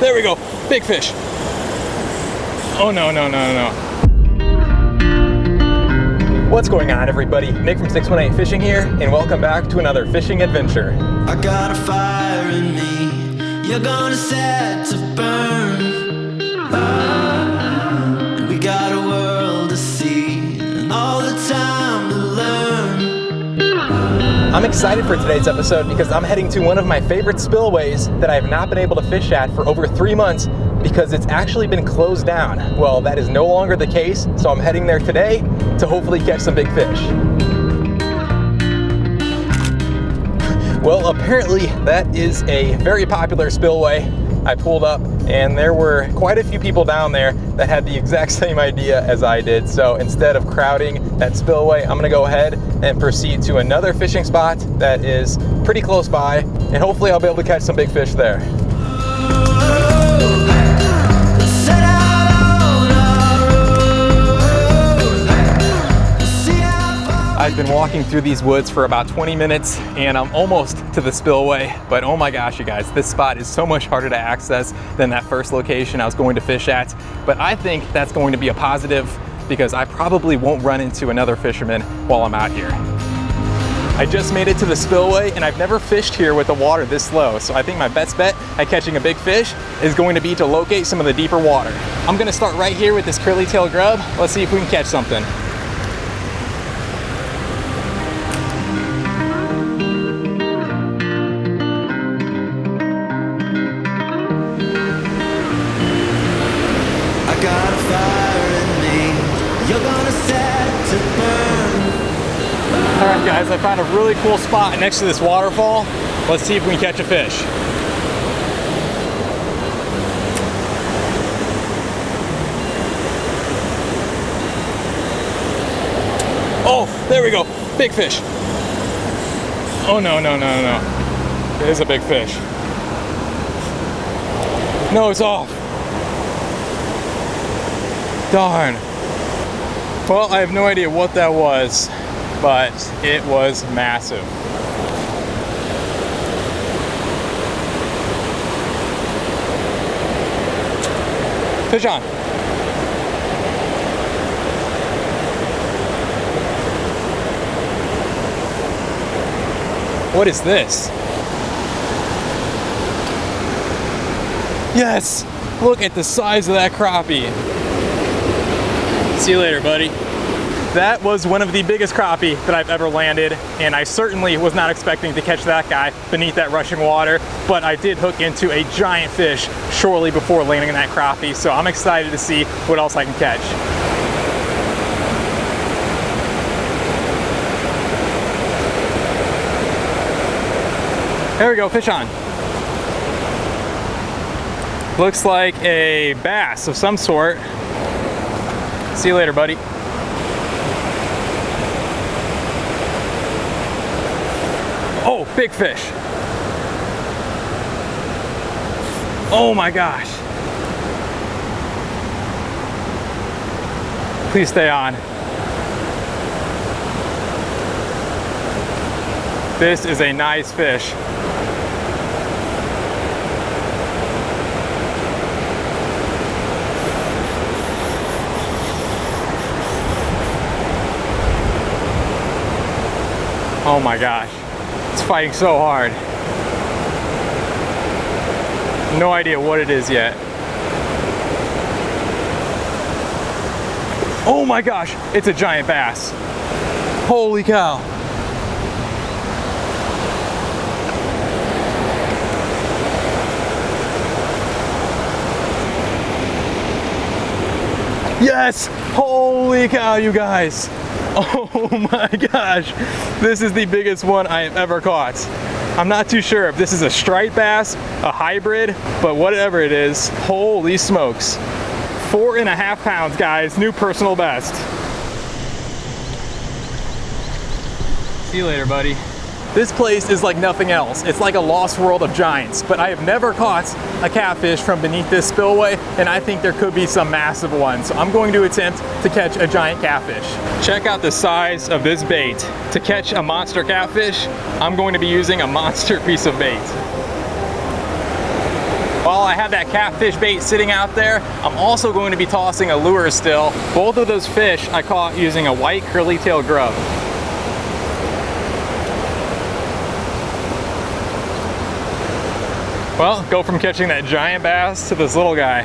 there we go. Big fish. Oh, no, no, no, no. What's going on, everybody? Nick from 618 Fishing here, and welcome back to another fishing adventure. I got a fire in me, you're gonna set to burn. We got a world to see, and all the time to learn. I'm excited for today's episode because I'm heading to one of my favorite spillways that I have not been able to fish at for over 3 months because it's actually been closed down. Well, that is no longer the case, so I'm heading there today to hopefully catch some big fish. Well, apparently that is a very popular spillway. I pulled up and there were quite a few people down there that had the exact same idea as I did. So instead of crowding that spillway, I'm gonna go ahead and proceed to another fishing spot that is pretty close by, and hopefully I'll be able to catch some big fish there. I've been walking through these woods for about 20 minutes and I'm almost to the spillway, but oh my gosh, you guys, this spot is so much harder to access than that first location I was going to fish at. But I think that's going to be a positive because I probably won't run into another fisherman while I'm out here. I just made it to the spillway and I've never fished here with the water this low. So I think my best bet at catching a big fish is going to be to locate some of the deeper water. I'm gonna start right here with this curly tail grub. Let's see if we can catch something. All right, guys, I found a really cool spot next to this waterfall. Let's see if we can catch a fish. Oh, there we go, big fish. Oh, no, no, no, no. It is a big fish. No, it's off. Darn. Well, I have no idea what that was, but it was massive. Fish on. What is this? Yes! Look at the size of that crappie. See you later, buddy. That was one of the biggest crappie that I've ever landed, and I certainly was not expecting to catch that guy beneath that rushing water, but I did hook into a giant fish shortly before landing that crappie, so I'm excited to see what else I can catch. There we go, fish on. Looks like a bass of some sort. See you later, buddy. Oh, big fish. Oh my gosh. Please stay on. This is a nice fish. Oh my gosh, it's fighting so hard. No idea what it is yet. Oh my gosh, it's a giant bass. Holy cow. Yes, holy cow, you guys. Oh my gosh, this is the biggest one I have ever caught. I'm not too sure if this is a striped bass, a hybrid, but whatever it is, holy smokes. 4.5 pounds, guys, new personal best. See you later, buddy. This place is like nothing else. It's like a lost world of giants, but I have never caught a catfish from beneath this spillway, and I think there could be some massive ones. So I'm going to attempt to catch a giant catfish. Check out the size of this bait. To catch a monster catfish, I'm going to be using a monster piece of bait. While I have that catfish bait sitting out there, I'm also going to be tossing a lure still. Both of those fish I caught using a white curly tail grub. Well, go from catching that giant bass to this little guy.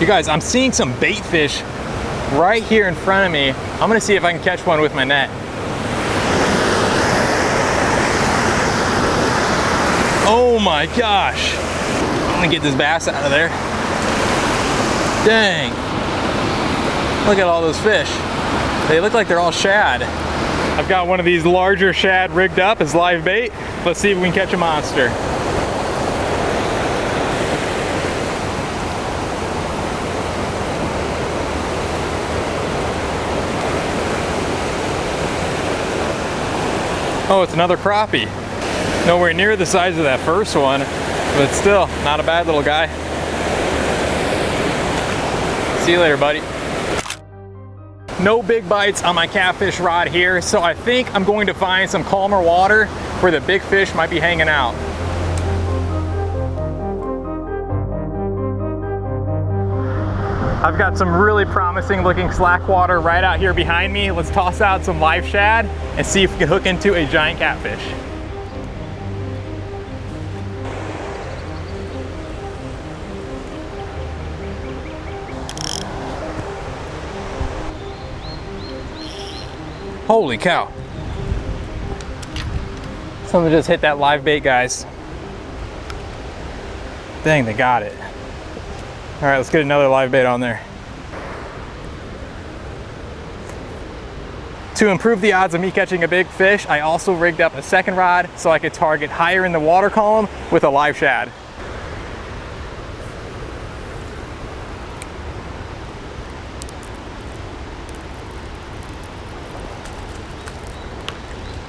You guys, I'm seeing some bait fish right here in front of me. I'm gonna see if I can catch one with my net. Oh my gosh. I'm gonna get this bass out of there. Dang. Look at all those fish. They look like they're all shad. I've got one of these larger shad rigged up as live bait. Let's see if we can catch a monster. Oh, it's another crappie. Nowhere near the size of that first one, but still, not a bad little guy. See you later, buddy. No big bites on my catfish rod here, so I think I'm going to find some calmer water where the big fish might be hanging out. I've got some really promising looking slack water right out here behind me. Let's toss out some live shad and see if we can hook into a giant catfish. Holy cow. Something just hit that live bait, guys. Dang, they got it. All right, let's get another live bait on there. To improve the odds of me catching a big fish, I also rigged up a second rod so I could target higher in the water column with a live shad.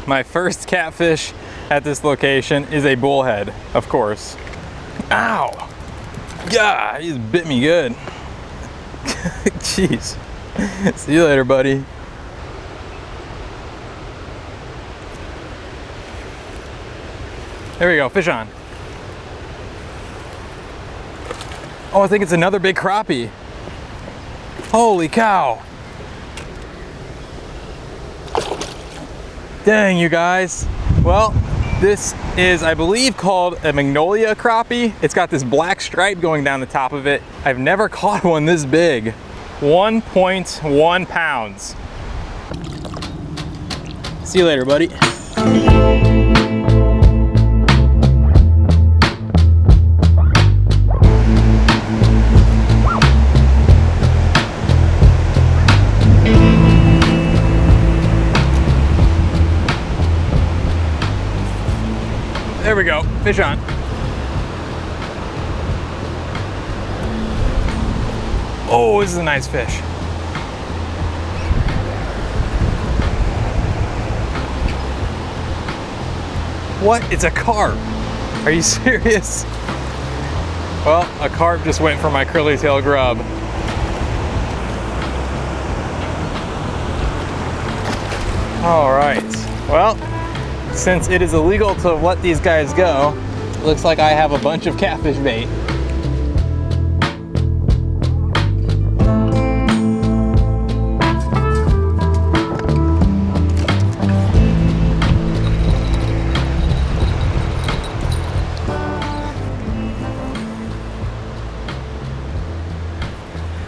My first catfish at this location is a bullhead, of course. Ow! Yeah, he just bit me good. Jeez. See you later, buddy. There we go, fish on. Oh, I think it's another big crappie. Holy cow. Dang, you guys. Well, this is, I believe, called a magnolia crappie. It's got this black stripe going down the top of it. I've never caught one this big. 1.1 pounds. See you later, buddy. There we go, fish on. Oh, this is a nice fish. What? It's a carp. Are you serious? Well, a carp just went for my curly tail grub. All right, well, since it is illegal to let these guys go, looks like I have a bunch of catfish bait.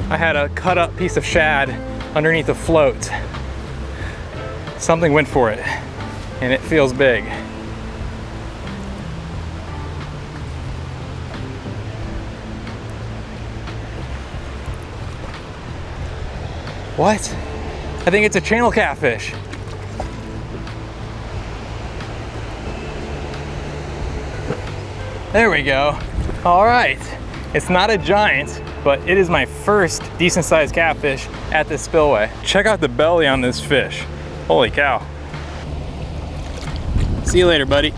I had a cut up piece of shad underneath a float. Something went for it, and it feels big. What? I think it's a channel catfish. There we go. All right. It's not a giant, but it is my first decent sized catfish at this spillway. Check out the belly on this fish. Holy cow. See you later, buddy.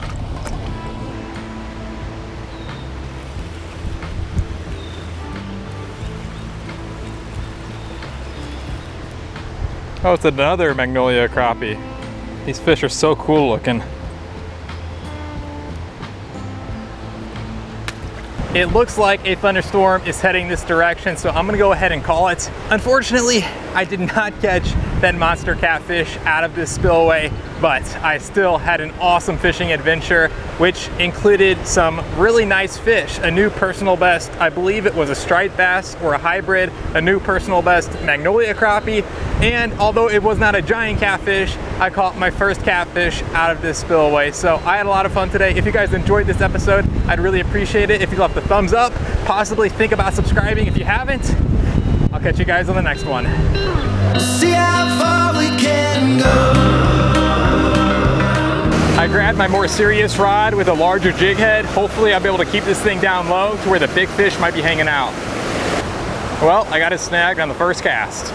Oh, it's another magnolia crappie. These fish are so cool looking. It looks like a thunderstorm is heading this direction, so I'm gonna go ahead and call it. Unfortunately, I did not catch that monster catfish out of this spillway, but I still had an awesome fishing adventure, which included some really nice fish. A new personal best, I believe it was a striped bass or a hybrid, a new personal best magnolia crappie, and although it was not a giant catfish, I caught my first catfish out of this spillway. So I had a lot of fun today. If you guys enjoyed this episode, I'd really appreciate it if you left a thumbs up, possibly think about subscribing if you haven't. I'll catch you guys on the next one. See how far we can go. I grabbed my more serious rod with a larger jig head. Hopefully I'll be able to keep this thing down low to where the big fish might be hanging out. Well, I got it snagged on the first cast.